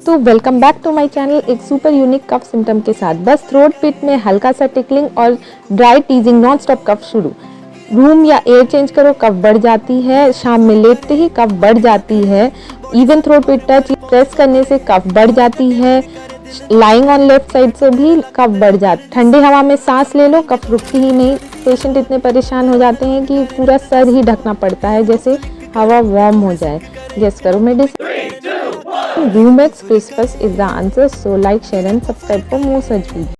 तो welcome back to my channel एक super unique cough symptom के साथ। बस थ्रोट पिट में हल्का सा टिकलिंग और ड्राई टीजिंग नॉन स्टॉप कफ शुरू। रूम या एयर चेंज करो, कफ बढ़ जाती है। शाम में लेटते ही कफ बढ़ जाती है। इवन थ्रोट पिट टच प्रेस करने से कफ बढ़ जाती है। लाइंग ऑन लेफ्ट साइड से भी कफ बढ़ जाती है। ठंडी हवा में सांस ले लो, कफ रुकती ही नहीं। पेशेंट इतने परेशान हो जाते हैं कि पूरा सर ही ढकना पड़ता है, जैसे हवा वार्म हो जाए। गेस करो medicine. Rumex crispus is the answer, so like, share and subscribe for more such videos.